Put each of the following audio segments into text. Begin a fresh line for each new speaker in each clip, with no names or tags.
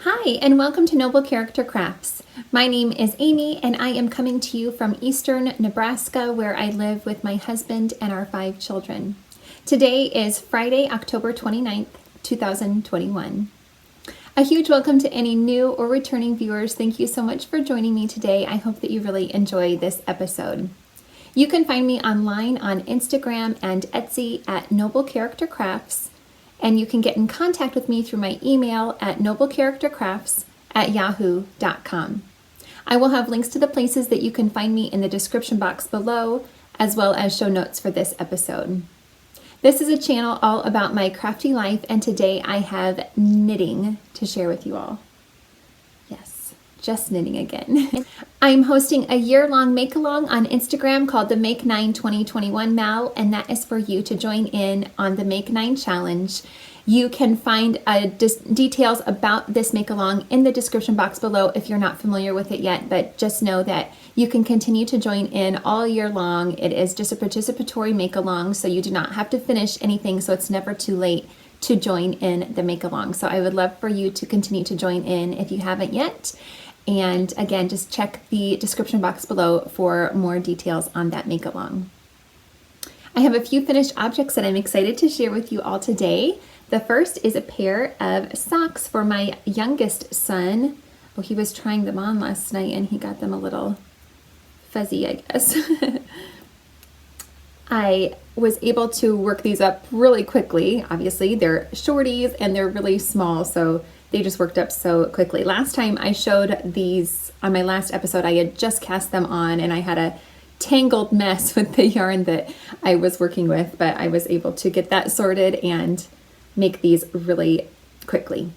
Hi, and welcome to Noble Character Crafts. My name is Amy, and I am coming to you from eastern Nebraska, where I live with my husband and our 5 children. Today is Friday, October 29th, 2021. A huge welcome to any new or returning viewers. Thank you so much for joining me today. I hope that you really enjoy this episode. You can find me online on Instagram and Etsy at Noble Character Crafts. And you can get in contact with me through my email at noblecharactercrafts@yahoo.com. I will have links to the places that you can find me in the description box below, as well as show notes for this episode. This is a channel all about my crafty life, and today I have knitting to share with you all. Yes, just knitting again. I'm hosting a year-long make-along on Instagram called the Make 9 2021 Mal, and that is for you to join in on the Make 9 challenge. You can find details about this make-along in the description box below if you're not familiar with it yet, but just know that you can continue to join in all year long. It is just a participatory make-along, so you do not have to finish anything, so it's never too late to join in the make-along. So I would love for you to continue to join in if you haven't yet. And again, just check the description box below for more details on that make-along. I have a few finished objects that I'm excited to share with you all today. The first is a pair of socks for my youngest son. Oh, he was trying them on last night and he got them a little fuzzy, I guess. I was able to work these up really quickly. Obviously, they're shorties and they're really small, so they just worked up so quickly. Last time I showed these on my last episode, I had just cast them on and I had a tangled mess with the yarn that I was working with, but I was able to get that sorted and make these really quickly.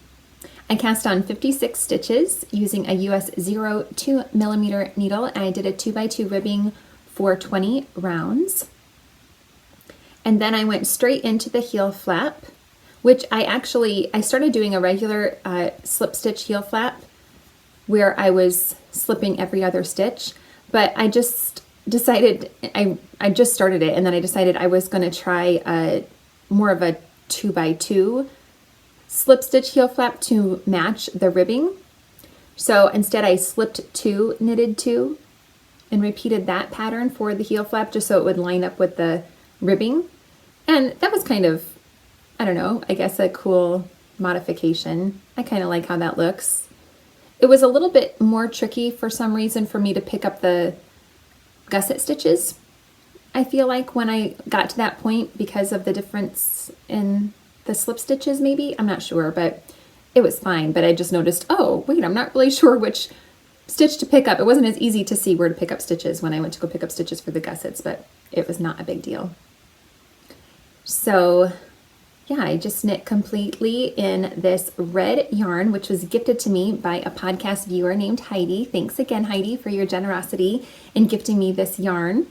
I cast on 56 stitches using a US 0.2mm needle, and I did a 2x2 ribbing for 20 rounds. And then I went straight into the heel flap, which I started doing a regular slip stitch heel flap where I was slipping every other stitch, but I just decided, I just started it, and then I decided I was going to try more of a 2x2 slip stitch heel flap to match the ribbing. So instead I slipped 2, knitted 2, and repeated that pattern for the heel flap just so it would line up with the ribbing. And that was kind of, I don't know, I guess a cool modification. I kind of like how that looks. It was a little bit more tricky for some reason for me to pick up the gusset stitches, I feel like, when I got to that point because of the difference in the slip stitches maybe. I'm not sure, but it was fine. But I just noticed, oh, wait, I'm not really sure which stitch to pick up. It wasn't as easy to see where to pick up stitches when I went to go pick up stitches for the gussets, but it was not a big deal. So yeah, I just knit completely in this red yarn, which was gifted to me by a podcast viewer named Heidi. Thanks again, Heidi, for your generosity in gifting me this yarn.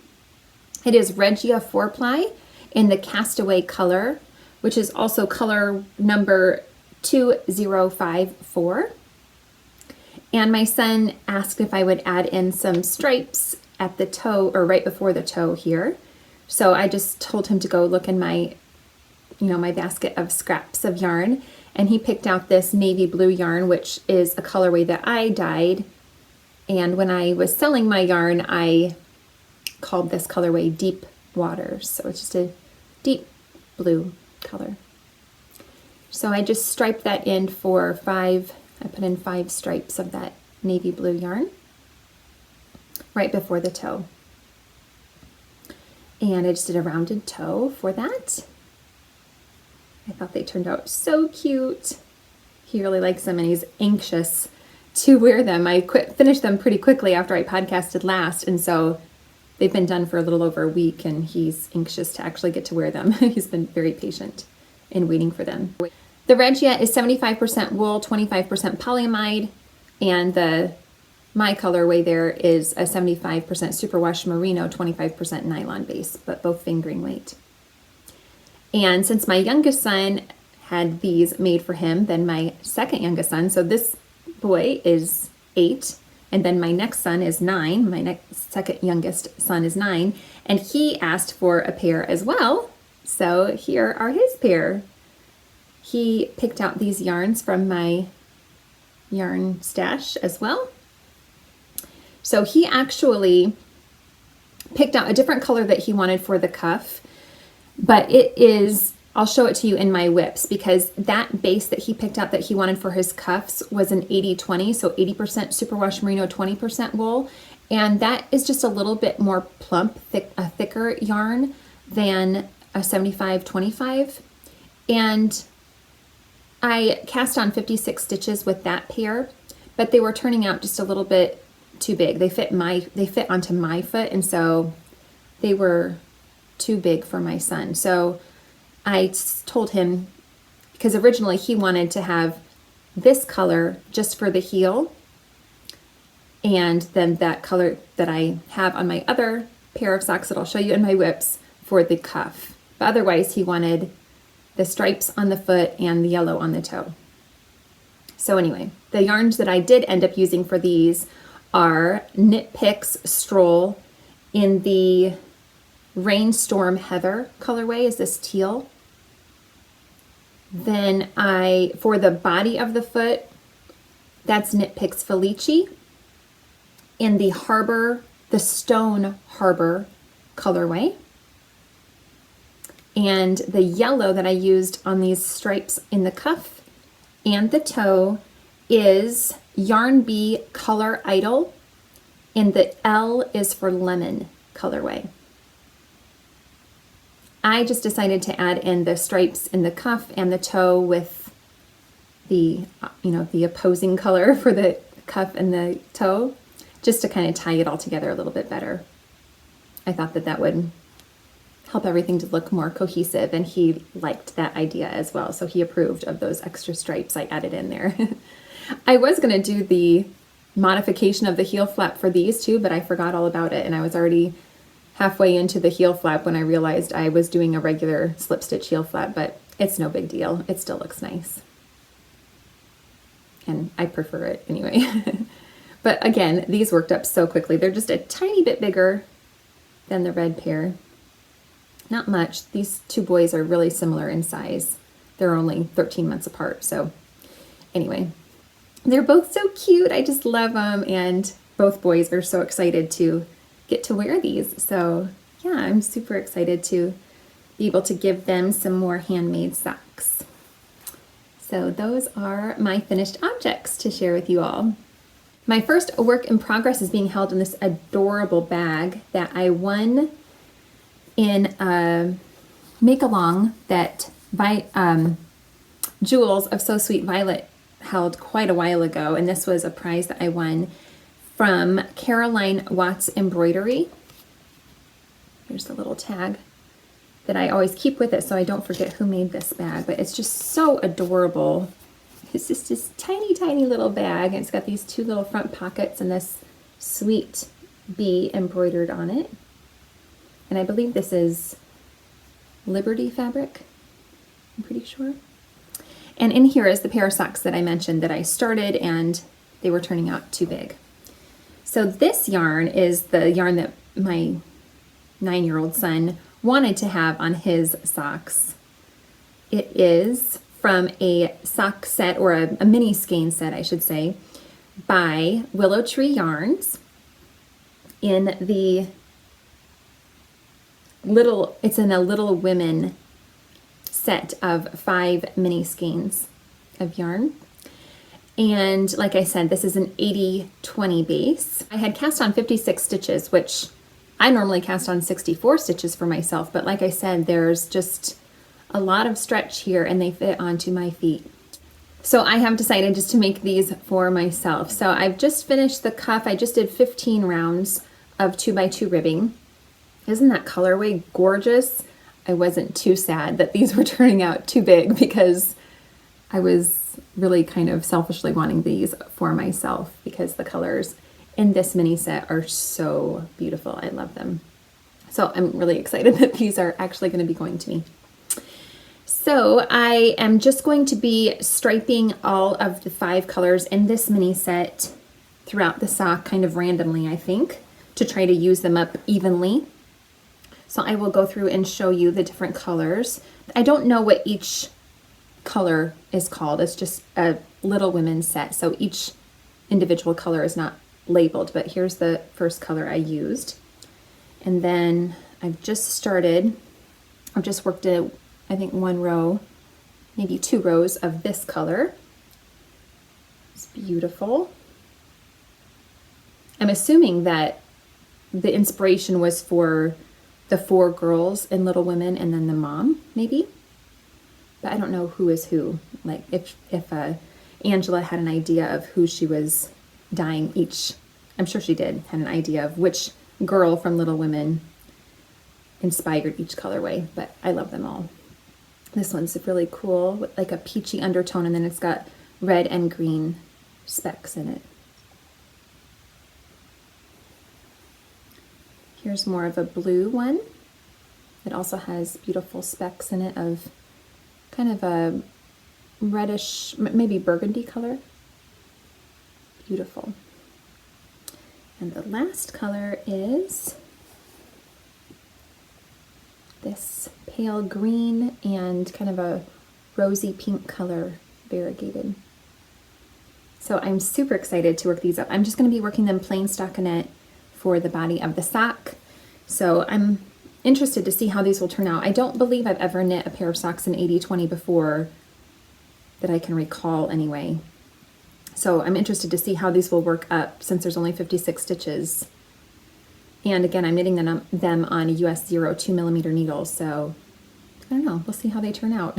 It is Regia 4-ply in the Castaway color, which is also color number 2054. And my son asked if I would add in some stripes at the toe, or right before the toe here. So I just told him to go look in my my basket of scraps of yarn, and he picked out this navy blue yarn, which is a colorway that I dyed. And when I was selling my yarn, I called this colorway Deep Waters. So it's just a deep blue color. So I just striped that in for 5, I put in 5 stripes of that navy blue yarn right before the toe. And I just did a rounded toe for that. I thought they turned out so cute. He really likes them and he's anxious to wear them. I finished them pretty quickly after I podcasted last, and so they've been done for a little over a week and he's anxious to actually get to wear them. He's been very patient in waiting for them. The Regia is 75% wool, 25% polyamide, and my colorway there is a 75% superwash merino, 25% nylon base, but both fingering weight. And since my youngest son had these made for him, then my second youngest son, so this boy is 8, and then my next son is 9, my second youngest son is 9, and he asked for a pair as well. So here are his pair. He picked out these yarns from my yarn stash as well. So he actually picked out a different color that he wanted for the cuff, but it is, I'll show it to you in my whips, because that base that he picked out that he wanted for his cuffs was an 80-20, so 80% superwash merino, 20% wool, and that is just a little bit more plump, a thicker yarn than a 75-25, and I cast on 56 stitches with that pair, but they were turning out just a little bit too big. They fit onto my foot, and so they were too big for my son. So I told him, because originally he wanted to have this color just for the heel, and then that color that I have on my other pair of socks that I'll show you in my whips for the cuff. But otherwise he wanted the stripes on the foot and the yellow on the toe. So anyway, the yarns that I did end up using for these are Knit Picks Stroll in the Rainstorm Heather colorway, is this teal. Then for the body of the foot, that's Knit Picks Felici in the Stone Harbor colorway. And the yellow that I used on these stripes in the cuff and the toe is Yarn Bee Color Idyll, and the L is for Lemon colorway. I just decided to add in the stripes in the cuff and the toe with the, the opposing color for the cuff and the toe, just to kind of tie it all together a little bit better. I thought that would help everything to look more cohesive, and he liked that idea as well, so he approved of those extra stripes I added in there. I was going to do the modification of the heel flap for these too, but I forgot all about it, and I was already halfway into the heel flap when I realized I was doing a regular slip stitch heel flap, but it's no big deal. It still looks nice, and I prefer it anyway. But again, these worked up so quickly. They're just a tiny bit bigger than the red pair. Not much. These two boys are really similar in size. They're only 13 months apart. So anyway, they're both so cute. I just love them. And both boys are so excited to get to wear these. So yeah, I'm super excited to be able to give them some more handmade socks. So those are my finished objects to share with you all. My first work in progress is being held in this adorable bag that I won in a make-along that Jewels of So Sweet Violet held quite a while ago, and this was a prize that I won from Caroline Watts Embroidery. Here's the little tag that I always keep with it so I don't forget who made this bag, but it's just so adorable. It's just this tiny, tiny little bag, and it's got these two little front pockets and this sweet bee embroidered on it. And I believe this is Liberty fabric, I'm pretty sure. And in here is the pair of socks that I mentioned that I started and they were turning out too big. So this yarn is the yarn that my 9-year-old son wanted to have on his socks. It is from a sock set, or a mini skein set, I should say, by Willow Tree Yarns in the it's in a Little Women set of 5 mini skeins of yarn. And like I said, this is an 80-20 base. I had cast on 56 stitches, which I normally cast on 64 stitches for myself, but like I said, there's just a lot of stretch here and they fit onto my feet. So I have decided just to make these for myself. So I've just finished the cuff. I just did 15 rounds of 2x2 ribbing. Isn't that colorway gorgeous? I wasn't too sad that these were turning out too big because I was really kind of selfishly wanting these for myself because the colors in this mini set are so beautiful. I love them. So I'm really excited that these are actually going to be going to me. So I am just going to be striping all of the 5 colors in this mini set throughout the sock kind of randomly, I think, to try to use them up evenly. So I will go through and show you the different colors. I don't know what each color is called. It's just a Little Women set. So each individual color is not labeled, but here's the first color I used. And then I've just worked I think 1 row, maybe 2 rows of this color. It's beautiful. I'm assuming that the inspiration was for the 4 girls in Little Women and then the mom, maybe. But I don't know who is who. Like if Angela had an idea of who she was dyeing each, I'm sure she did, had an idea of which girl from Little Women inspired each colorway, but I love them all. This one's really cool with like a peachy undertone, and then it's got red and green specks in it. Here's more of a blue one. It also has beautiful specks in it of kind of a reddish, maybe burgundy color. Beautiful. And the last color is this pale green and kind of a rosy pink color, variegated. So I'm super excited to work these up. I'm just going to be working them plain stockinette for the body of the sock. So I'm interested to see how these will turn out. I don't believe I've ever knit a pair of socks in 80/20 before that I can recall anyway. So I'm interested to see how these will work up since there's only 56 stitches. And again, I'm knitting them on a US 0 2mm needle, so I don't know, we'll see how they turn out.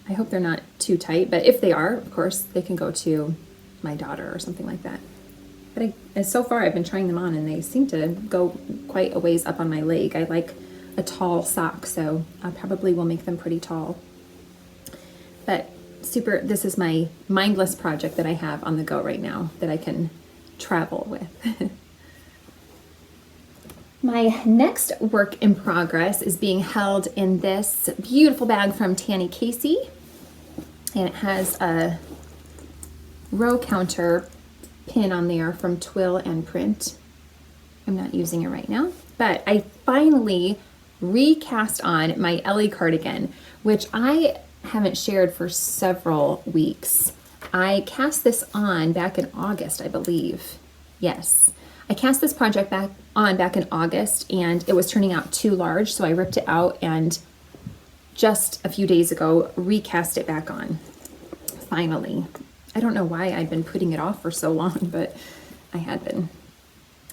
I hope they're not too tight, but if they are, of course, they can go to my daughter or something like that. But so far I've been trying them on and they seem to go quite a ways up on my leg. I like a tall sock, so I probably will make them pretty tall. But this is my mindless project that I have on the go right now that I can travel with. My next work in progress is being held in this beautiful bag from Tanny Casey, and it has a row counter pin on there from Twill and Print. I'm not using it right now, but I finally recast on my Elly cardigan, which I haven't shared for several weeks. I cast this on back in August, I believe. Yes. I cast this project back in August, and it was turning out too large, so I ripped it out and just a few days ago recast it back on. Finally. I don't know why I've been putting it off for so long, but I had been.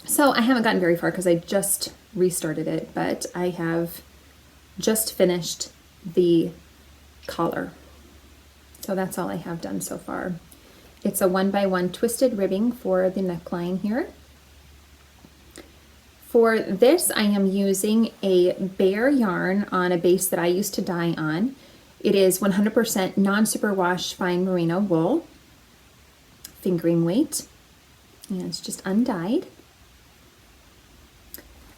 So I haven't gotten very far because I just restarted it, but I have just finished the collar. So that's all I have done so far. It's a 1x1 twisted ribbing for the neckline here. For this, I am using a bare yarn on a base that I used to dye on. It is 100% non-superwash fine merino wool, fingering weight, and it's just undyed.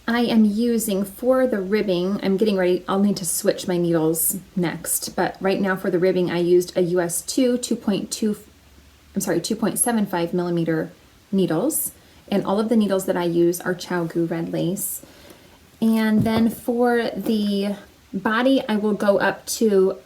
I am using, for the ribbing, I'm getting ready, I'll need to switch my needles next, but right now for the ribbing I used a US 2.75 millimeter needles. And all of the needles that I use are Chow-Gu red lace. And then for the body, I will go up to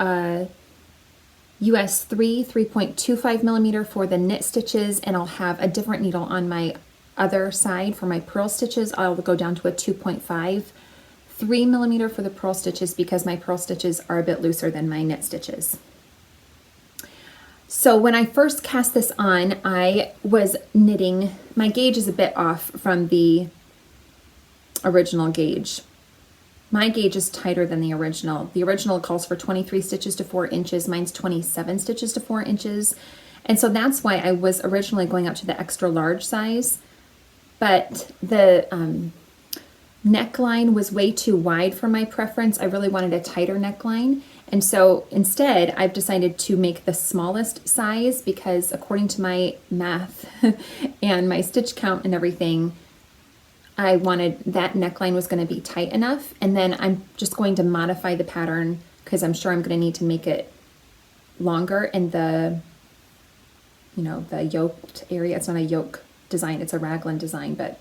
US 3.25 millimeter for the knit stitches, and I'll have a different needle on my other side. For my purl stitches, I'll go down to a 2.53 millimeter for the purl stitches because my purl stitches are a bit looser than my knit stitches. So when I first cast this on, I was knitting, my gauge is a bit off from the original gauge. My gauge is tighter than the original. The original calls for 23 stitches to 4 inches. Mine's 27 stitches to 4 inches. And so that's why I was originally going up to the extra large size. But the neckline was way too wide for my preference. I really wanted a tighter neckline. And so instead, I've decided to make the smallest size because according to my math and my stitch count and everything, I wanted that neckline was going to be tight enough. And then I'm just going to modify the pattern because I'm sure I'm going to need to make it longer in the, the yoked area. It's not a yoke design, it's a raglan design, but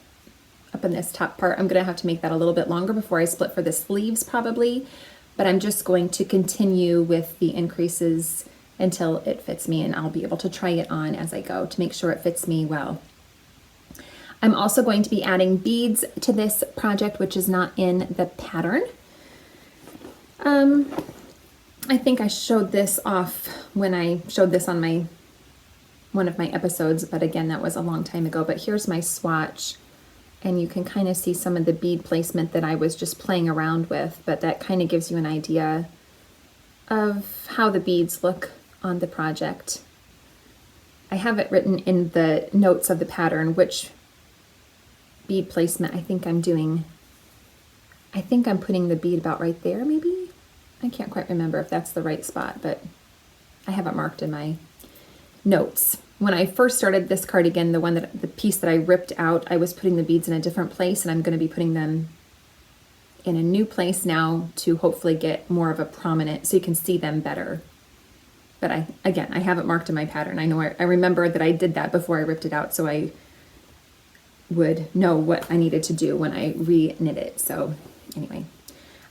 up in this top part, I'm going to have to make that a little bit longer before I split for the sleeves probably. But I'm just going to continue with the increases until it fits me, and I'll be able to try it on as I go to make sure it fits me well. I'm also going to be adding beads to this project, which is not in the pattern. I think I showed this off when I showed this on one of my episodes, but again, that was a long time ago. But here's my swatch, and you can kind of see some of the bead placement that I was just playing around with, but that kind of gives you an idea of how the beads look on the project. I have it written in the notes of the pattern which bead placement I think I'm doing. I think I'm putting the bead about right there, maybe? I can't quite remember if that's the right spot, but I have it marked in my notes. When I first started this cardigan, the piece that I ripped out, I was putting the beads in a different place, and I'm going to be putting them in a new place now to hopefully get more of a prominent, so you can see them better. But I have it marked in my pattern. I know I remember that I did that before I ripped it out, so I would know what I needed to do when I re-knit it. So anyway,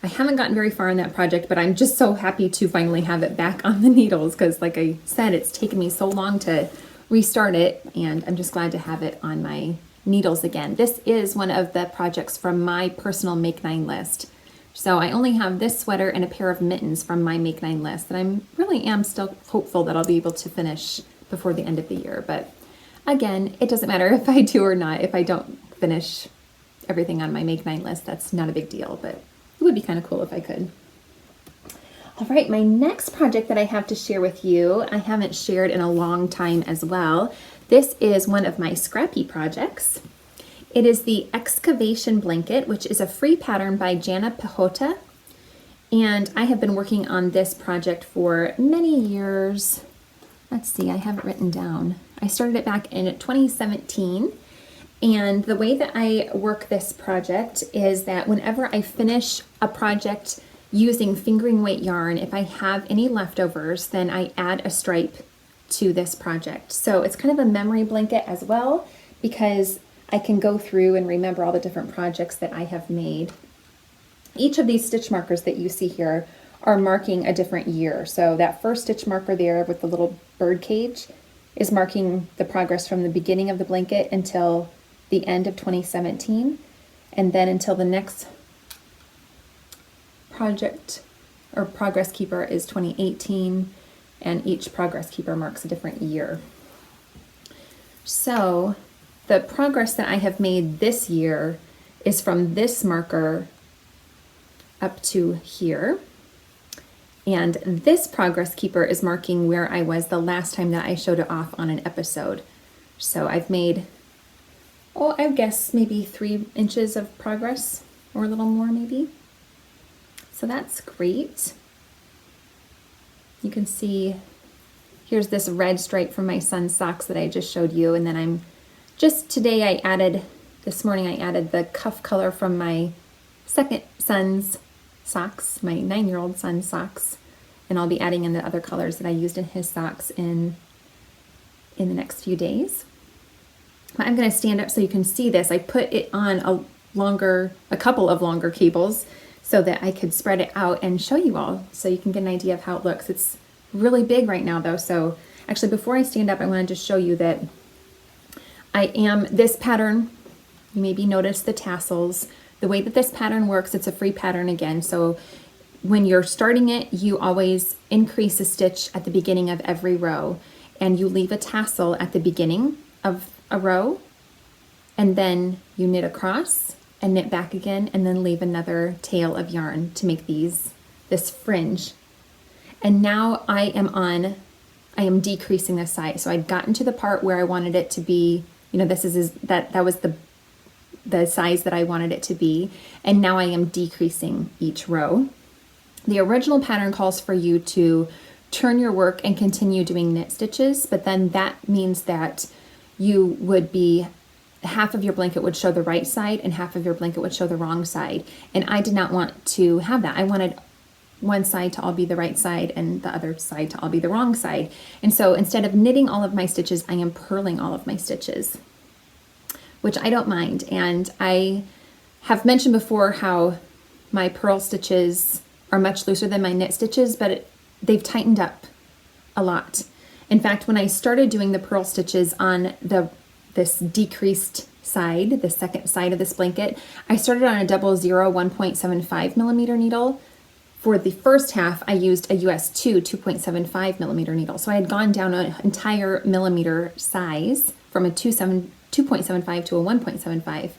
I haven't gotten very far in that project, but I'm just so happy to finally have it back on the needles, because like I said, it's taken me so long to restart it, and I'm just glad to have it on my needles again. This is one of the projects from my personal Make 9 list. So I only have this sweater and a pair of mittens from my Make 9 list that I really am still hopeful that I'll be able to finish before the end of the year. But again, it doesn't matter if I do or not. If I don't finish everything on my Make 9 list, that's not a big deal, but it would be kind of cool if I could. All right, my next project that I have to share with you, I haven't shared in a long time as well. This is one of my Scrappy projects. It is the Excavation Blanket, which is a free pattern by Jana Pihota. And I have been working on this project for many years. Let's see, I have it written down. I started it back in 2017. And the way that I work this project is that whenever I finish a project using fingering weight yarn, if I have any leftovers, then I add a stripe to this project. So it's kind of a memory blanket as well, because I can go through and remember all the different projects that I have made. Each of these stitch markers that you see here are marking a different year. So that first stitch marker there with the little bird cage is marking the progress from the beginning of the blanket until the end of 2017, and then until the next project or progress keeper is 2018, and each progress keeper marks a different year. So the progress that I have made this year is from this marker up to here. And this progress keeper is marking where I was the last time that I showed it off on an episode. So I've made, I guess maybe 3 inches of progress, or a little more maybe. So that's great. You can see here's this red stripe from my son's socks that I just showed you. And then this morning I added the cuff color from my second son's socks, my 9-year-old son's socks. And I'll be adding in the other colors that I used in his socks in the next few days. I'm going to stand up so you can see this. I put it on a couple of longer cables so that I could spread it out and show you all so you can get an idea of how it looks. It's really big right now though. So actually before I stand up, I want to just show you that this pattern, you maybe notice the tassels. The way that this pattern works, it's a free pattern again. So when you're starting it, you always increase a stitch at the beginning of every row, and you leave a tassel at the beginning of a row, and then you knit across and knit back again, and then leave another tail of yarn to make this fringe. And now I am decreasing the size. So I'd gotten to the part where I wanted it to be, that was the size that I wanted it to be, and now I am decreasing each row. The original pattern calls for you to turn your work and continue doing knit stitches, but then that means that you would be, half of your blanket would show the right side and half of your blanket would show the wrong side. And I did not want to have that. I wanted one side to all be the right side and the other side to all be the wrong side. And so instead of knitting all of my stitches, I am purling all of my stitches, which I don't mind. And I have mentioned before how my purl stitches are much looser than my knit stitches, but they've tightened up a lot. In fact, when I started doing the purl stitches on this decreased side, the second side of this blanket, I started on a 00 1.75 millimeter needle. For the first half, I used a US 2.75 millimeter needle. So I had gone down an entire millimeter size from a 2.75 to a 1.75.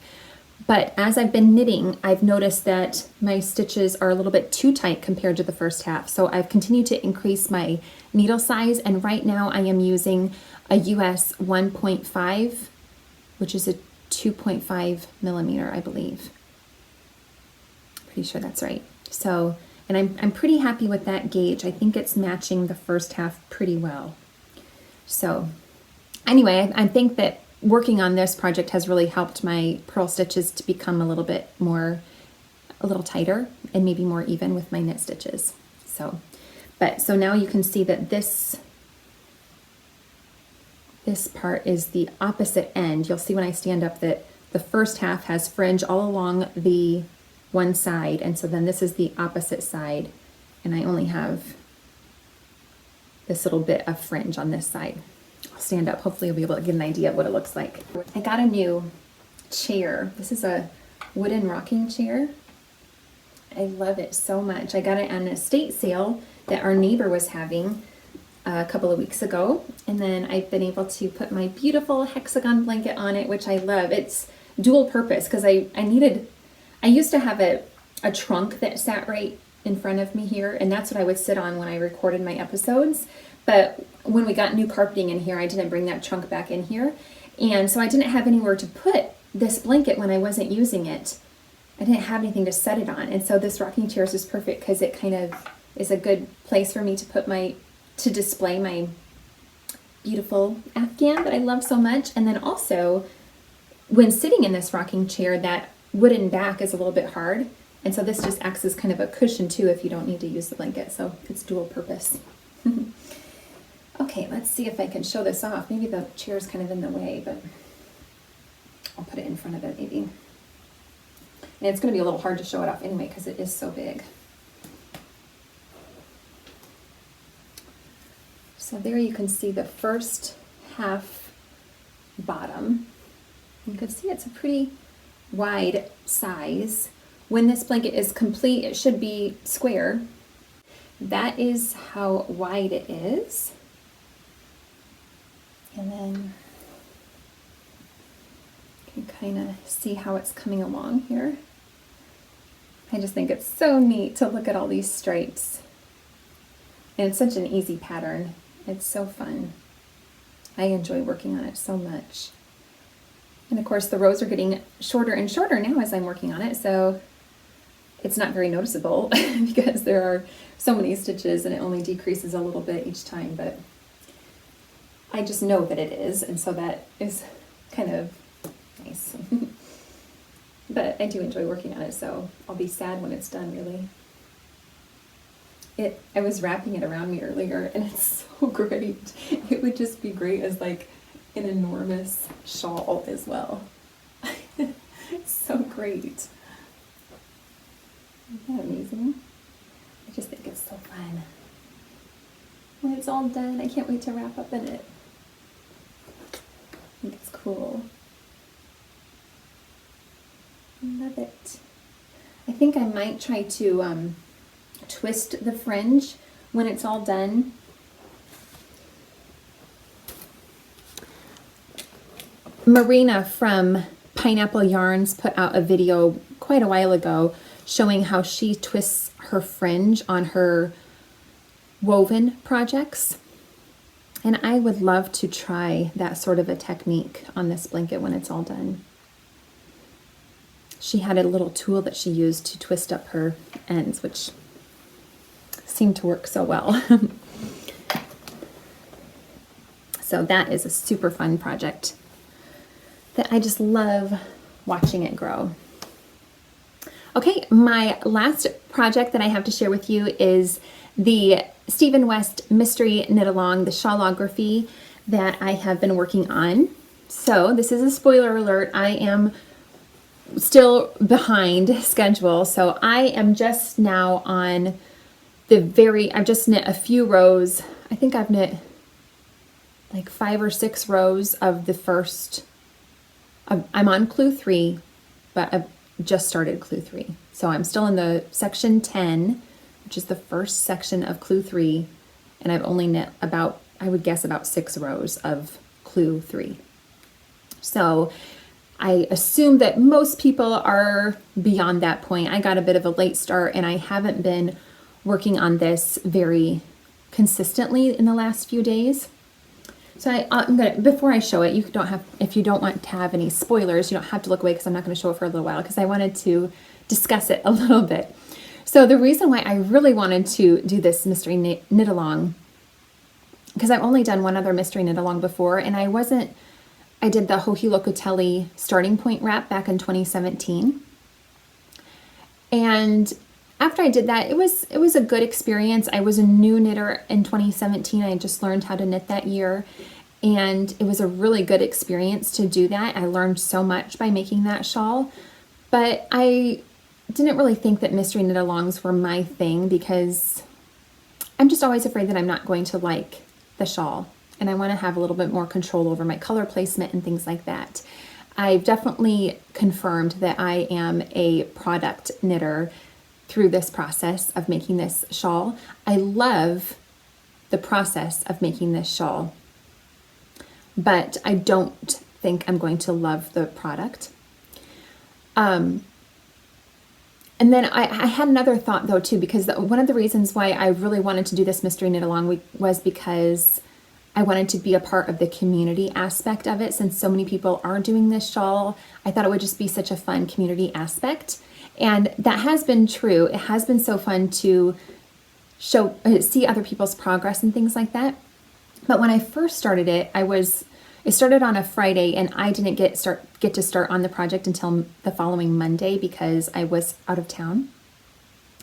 But as I've been knitting, I've noticed that my stitches are a little bit too tight compared to the first half. So I've continued to increase my needle size, and right now I am using a US 1.5, which is a 2.5 millimeter, I believe. Pretty sure that's right. So, and I'm pretty happy with that gauge. I think it's matching the first half pretty well. So anyway, I think that working on this project has really helped my purl stitches to become a little tighter and maybe more even with my knit stitches. So now you can see that this part is the opposite end. You'll see when I stand up that the first half has fringe all along the one side, and so then this is the opposite side, and I only have this little bit of fringe on this side. I'll stand up. Hopefully you'll be able to get an idea of what it looks like. I got a new chair. This is a wooden rocking chair. I love it so much. I got it on an estate sale that our neighbor was having a couple of weeks ago, and then I've been able to put my beautiful hexagon blanket on it, which I love. It's dual purpose because I used to have a trunk that sat right in front of me here, and that's what I would sit on when I recorded my episodes. But when we got new carpeting in here, I didn't bring that trunk back in here. And so I didn't have anywhere to put this blanket when I wasn't using it. I didn't have anything to set it on. And so this rocking chair is just perfect because it kind of is a good place for me to put to display my beautiful Afghan that I love so much. And then also, when sitting in this rocking chair, that wooden back is a little bit hard. And so this just acts as kind of a cushion too if you don't need to use the blanket. So it's dual purpose. Okay, let's see if I can show this off. Maybe the chair is kind of in the way, but I'll put it in front of it maybe. And it's going to be a little hard to show it off anyway because it is so big. So there you can see the first half bottom. You can see it's a pretty wide size. When this blanket is complete, it should be square. That is how wide it is. And then you can kind of see how it's coming along here. I just think it's so neat to look at all these stripes. And it's such an easy pattern. It's so fun. I enjoy working on it so much. And of course the rows are getting shorter and shorter now as I'm working on it, so it's not very noticeable because there are so many stitches and it only decreases a little bit each time, but I just know that it is, and so that is kind of nice. But I do enjoy working on it, so I'll be sad when it's done, really. I was wrapping it around me earlier, and it's so great. It would just be great as like an enormous shawl as well. It's so great. Isn't that amazing? I just think it's so fun. When it's all done, I can't wait to wrap up in it. I think it's cool. I love it. I think I might try to twist the fringe when it's all done. Marina from Pineapple Yarns put out a video quite a while ago showing how she twists her fringe on her woven projects. And I would love to try that sort of a technique on this blanket when it's all done. She had a little tool that she used to twist up her ends, which seemed to work so well. So that is a super fun project that I just love watching it grow. Okay, my last project that I have to share with you is the Stephen West Mystery Knit Along, the Shawlography that I have been working on. So this is a spoiler alert. I am still behind schedule. So I am just now on I've just knit a few rows I think I've knit like 5 or 6 rows of the first, I'm on clue 3, but I've just started clue 3. So I'm still in the section 10, which is the first section of clue 3. And I've only knit about, I would guess about 6 rows of clue 3. So I assume that most people are beyond that point. I got a bit of a late start and I haven't been working on this very consistently in the last few days. So I'm gonna, before I show it, you don't have, if you don't want to have any spoilers, you don't have to look away because I'm not going to show it for a little while because I wanted to discuss it a little bit. So the reason why I really wanted to do this mystery knit along, because I've only done one other mystery knit along before, and I did the Hohi starting point wrap back in 2017. And after I did that, it was a good experience. I was a new knitter in 2017. I just learned how to knit that year. And it was a really good experience to do that. I learned so much by making that shawl. But I didn't really think that mystery knit alongs were my thing because I'm just always afraid that I'm not going to like the shawl. And I want to have a little bit more control over my color placement and things like that. I've definitely confirmed that I am a product knitter through this process of making this shawl. I love the process of making this shawl, but I don't think I'm going to love the product. And then I had another thought though too, because one of the reasons why I really wanted to do this mystery knit along was because I wanted to be a part of the community aspect of it. Since so many people are doing this shawl, I thought it would just be such a fun community aspect. And that has been true. It has been so fun to see other people's progress and things like that. But when I first started it, it started on a Friday and I didn't get to start on the project until the following Monday because I was out of town.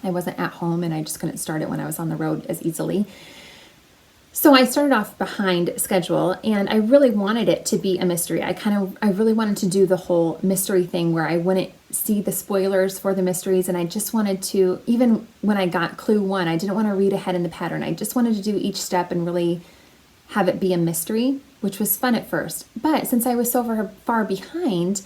I wasn't at home and I just couldn't start it when I was on the road as easily. So I started off behind schedule and I really wanted it to be a mystery. I really wanted to do the whole mystery thing where I wouldn't see the spoilers for the mysteries, and I just wanted to, even when I got clue 1, I didn't want to read ahead in the pattern. I just wanted to do each step and really have it be a mystery, which was fun at first. But since I was so far behind,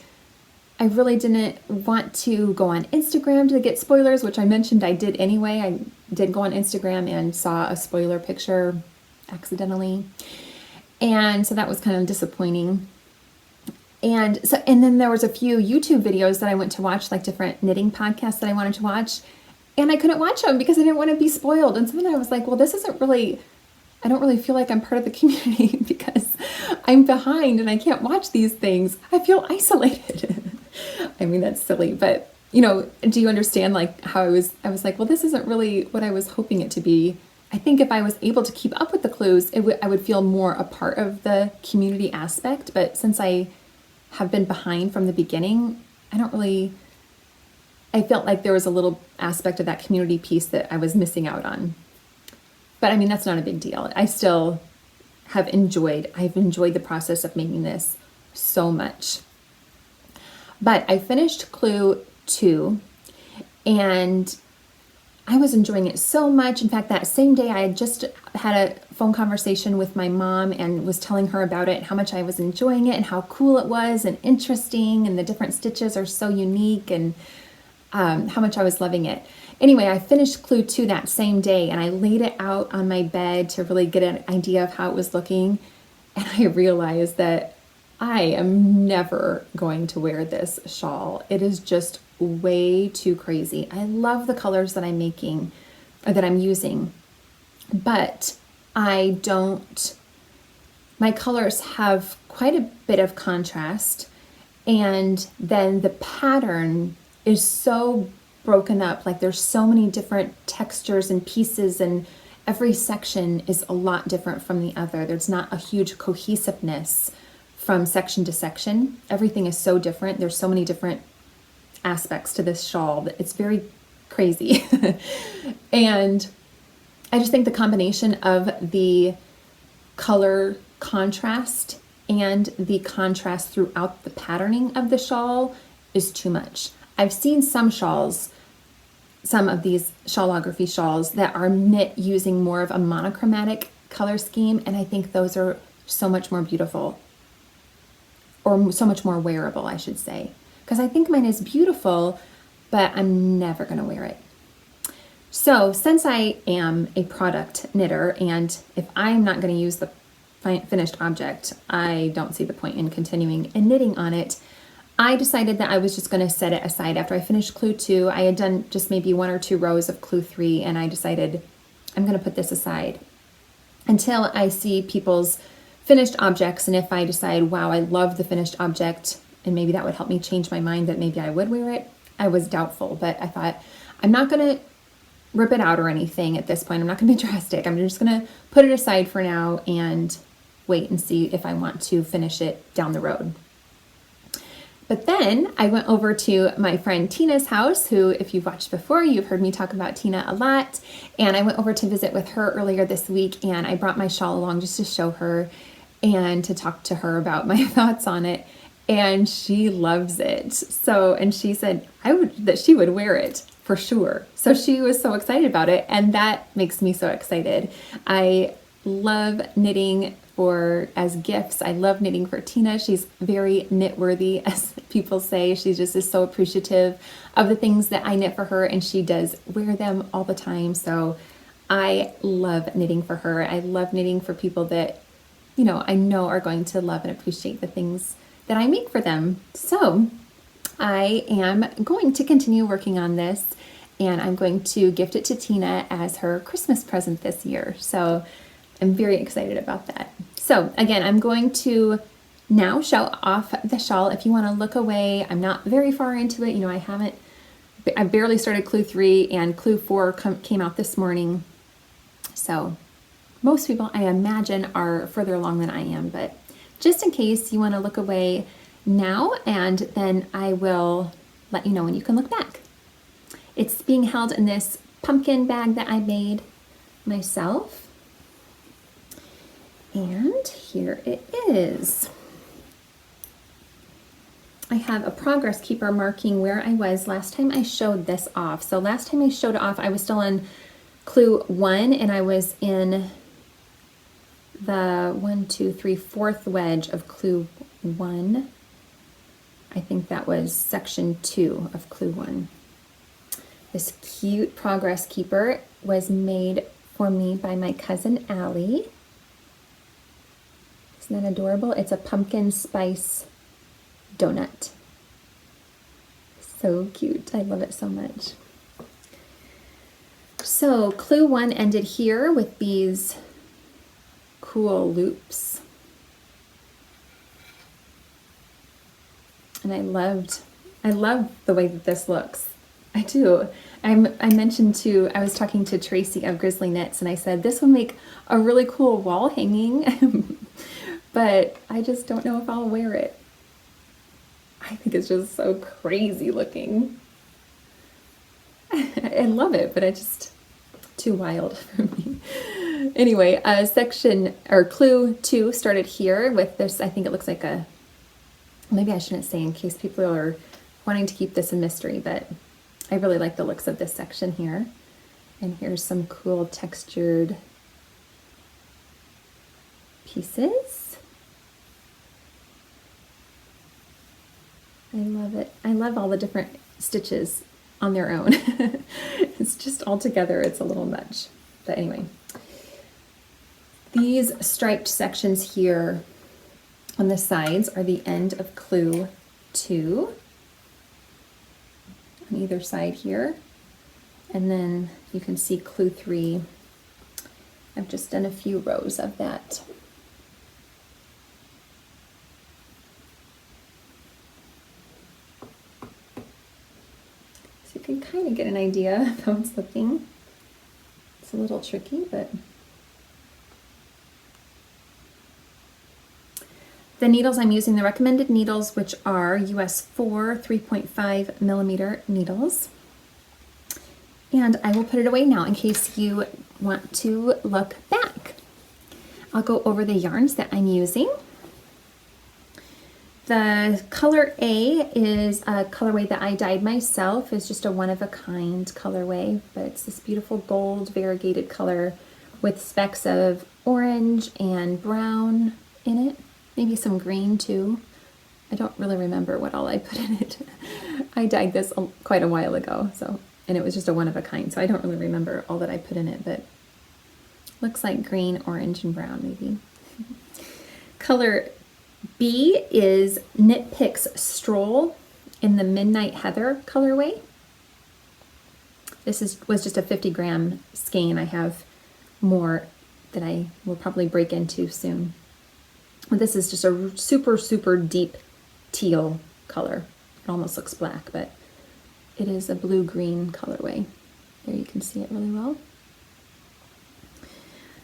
I really didn't want to go on Instagram to get spoilers, which I mentioned I did anyway. I did go on Instagram and saw a spoiler picture accidentally. And so that was kind of disappointing. And then there was a few YouTube videos that I went to watch, like different knitting podcasts that I wanted to watch, and I couldn't watch them because I didn't want to be spoiled. And so then I was like, well, this isn't really, I don't really feel like I'm part of the community because I'm behind and I can't watch these things. I feel isolated. I mean, that's silly, but you know, do you understand like how I was like, well, this isn't really what I was hoping it to be. I think if I was able to keep up with the clues, I would feel more a part of the community aspect. But since I have been behind from the beginning, I felt like there was a little aspect of that community piece that I was missing out on. But I mean, that's not a big deal. I've enjoyed the process of making this so much. But I finished clue 2 and I was enjoying it so much. In fact, that same day I had just had a phone conversation with my mom and was telling her about it, how much I was enjoying it and how cool it was and interesting, and the different stitches are so unique, and how much I was loving it. Anyway, I finished clue 2 that same day and I laid it out on my bed to really get an idea of how it was looking. And I realized that I am never going to wear this shawl. It is just way too crazy. I love the colors that I'm making or that I'm using, but my colors have quite a bit of contrast, and then the pattern is so broken up. Like there's so many different textures and pieces, and every section is a lot different from the other. There's not a huge cohesiveness from section to section. Everything is so different. There's so many different aspects to this shawl that it's very crazy. And I just think the combination of the color contrast and the contrast throughout the patterning of the shawl is too much. I've seen some shawls, some of these Shawlography shawls that are knit using more of a monochromatic color scheme, and I think those are so much more beautiful, or so much more wearable, I should say. Because I think mine is beautiful, but I'm never going to wear it. So since I am a product knitter, and if I'm not going to use the finished object, I don't see the point in continuing and knitting on it. I decided that I was just going to set it aside after I finished clue 2. I had done just maybe 1 or 2 rows of clue 3, and I decided I'm going to put this aside until I see people's finished objects. And if I decide, wow, I love the finished object, and maybe that would help me change my mind that maybe I would wear it. I was doubtful, but I thought I'm not going to rip it out or anything at this point. I'm not going to be drastic. I'm just going to put it aside for now and wait and see if I want to finish it down the road. But then I went over to my friend Tina's house, who, if you've watched before, you've heard me talk about Tina a lot. And I went over to visit with her earlier this week, and I brought my shawl along just to show her and to talk to her about my thoughts on it. And she loves it. So, and she said that she would wear it for sure. So she was so excited about it, and that makes me so excited. I love knitting as gifts. I love knitting for Tina. She's very knit-worthy, as people say. She just is so appreciative of the things that I knit for her, and she does wear them all the time. So I love knitting for her. I love knitting for people that, I know are going to love and appreciate the things that I make for them. So I am going to continue working on this, and I'm going to gift it to Tina as her Christmas present this year. So I'm very excited about that. So again, I'm going to now show off the shawl. If you want to look away, I'm not very far into it. I barely started clue 3, and clue 4 came out this morning. So most people, I imagine, are further along than I am, but just in case you want to look away now, and then I will let you know when you can look back. It's being held in this pumpkin bag that I made myself. And here it is. I have a progress keeper marking where I was last time I showed this off. So last time I showed it off, I was still on clue 1, and I was in the 4th wedge of clue 1. I think that was section 2 of clue 1. This cute progress keeper was made for me by my cousin Elly. Isn't that adorable? It's a pumpkin spice donut. So cute. I love it so much. So clue 1 ended here with these cool loops. And I love the way that this looks. I do. I was talking to Tracy of Grizzly Knits, and I said this would make a really cool wall hanging, but I just don't know if I'll wear it. I think it's just so crazy looking. I love it, but it's just too wild for me. Anyway, clue 2 started here with this. I think it looks like maybe I shouldn't say in case people are wanting to keep this a mystery, but I really like the looks of this section here. And here's some cool textured pieces. I love it. I love all the different stitches on their own. It's just all together, it's a little much. But anyway, these striped sections here on the sides are the end of clue 2 on either side here. And then you can see clue 3. I've just done a few rows of that. So you can kind of get an idea of how it's looking. It's a little tricky, but the needles I'm using, the recommended needles, which are US 4 3.5 millimeter needles. And I will put it away now in case you want to look back. I'll go over the yarns that I'm using. The color A is a colorway that I dyed myself. It's just a one-of-a-kind colorway, but it's this beautiful gold variegated color with specks of orange and brown in it, maybe some green too. I don't really remember what all I put in it. I dyed this quite a while ago, and it was just a one of a kind, so I don't really remember all that I put in it, but looks like green, orange, and brown maybe. Color B is Knit Picks Stroll in the Midnight Heather colorway. This was just a 50-gram skein. I have more that I will probably break into soon. This is just a super, super deep teal color. It almost looks black, but it is a blue-green colorway. There you can see it really well.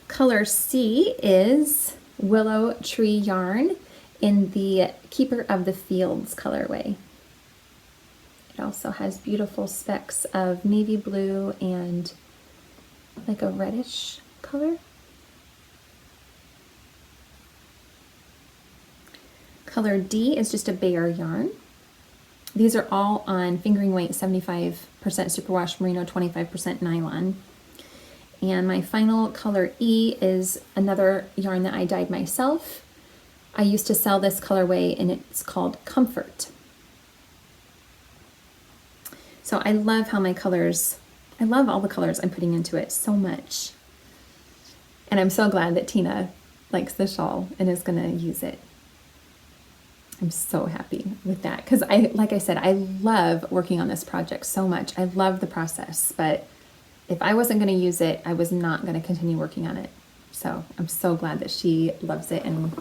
Color C is Willow Tree Yarn in the Keeper of the Fields colorway. It also has beautiful specks of navy blue and like a reddish color. Color D is just a bare yarn. These are all on fingering weight 75% superwash merino, 25% nylon. And my final color E is another yarn that I dyed myself. I used to sell this colorway and it's called Comfort. So I love how my colors, I love all the colors I'm putting into it so much. And I'm so glad that Tina likes the shawl and is gonna use it. I'm so happy with that because like I said, I love working on this project so much. I love the process, but if I wasn't going to use it, I was not going to continue working on it. So I'm so glad that she loves it and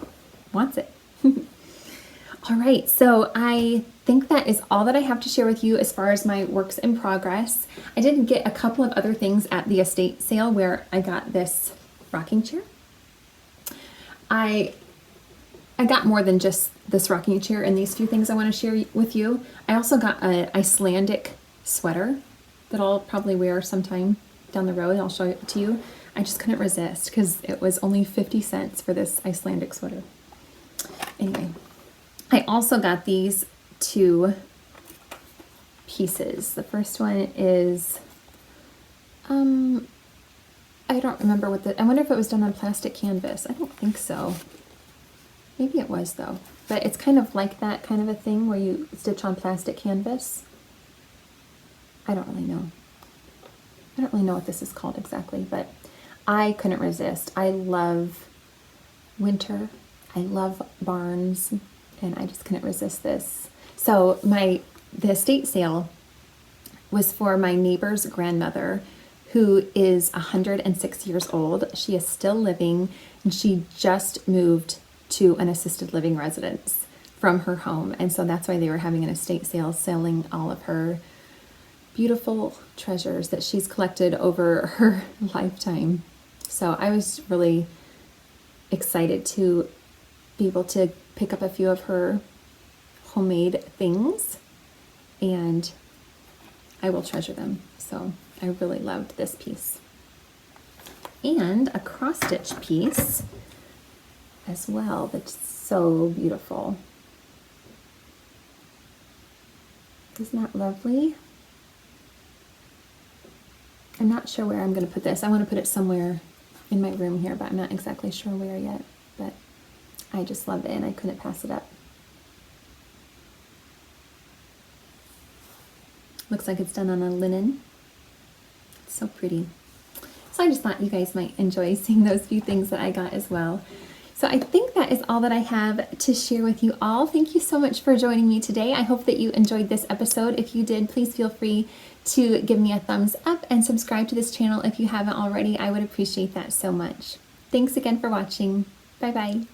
wants it. All right, so I think that is all that I have to share with you as far as my works in progress. I did get a couple of other things at the estate sale where I got this rocking chair. I got more than just this rocking chair and these few things I want to share with you. I also got an Icelandic sweater that I'll probably wear sometime down the road. I'll show it to you. I just couldn't resist because it was only 50 cents for this Icelandic sweater. Anyway, I also got these two pieces. The first one is, I don't remember I wonder if it was done on plastic canvas. I don't think so. Maybe it was though, but it's kind of like that kind of a thing where you stitch on plastic canvas. I don't really know. I don't really know what this is called exactly, but I couldn't resist. I love winter. I love barns, and I just couldn't resist this. So the estate sale was for my neighbor's grandmother, who is 106 years old. She is still living, and she just moved to an assisted living residence from her home. And so that's why they were having an estate sale, selling all of her beautiful treasures that she's collected over her lifetime. So I was really excited to be able to pick up a few of her homemade things, and I will treasure them. So I really loved this piece. And a cross-stitch piece as well that's so beautiful. Isn't that lovely? I'm not sure where I'm going to put this. I want to put it somewhere in my room here, but I'm not exactly sure where yet. But I just love it and I couldn't pass it up. Looks like it's done on a linen. It's so pretty. So I just thought you guys might enjoy seeing those few things that I got as well. So I think that is all that I have to share with you all. Thank you so much for joining me today. I hope that you enjoyed this episode. If you did, please feel free to give me a thumbs up and subscribe to this channel if you haven't already. I would appreciate that so much. Thanks again for watching. Bye-bye.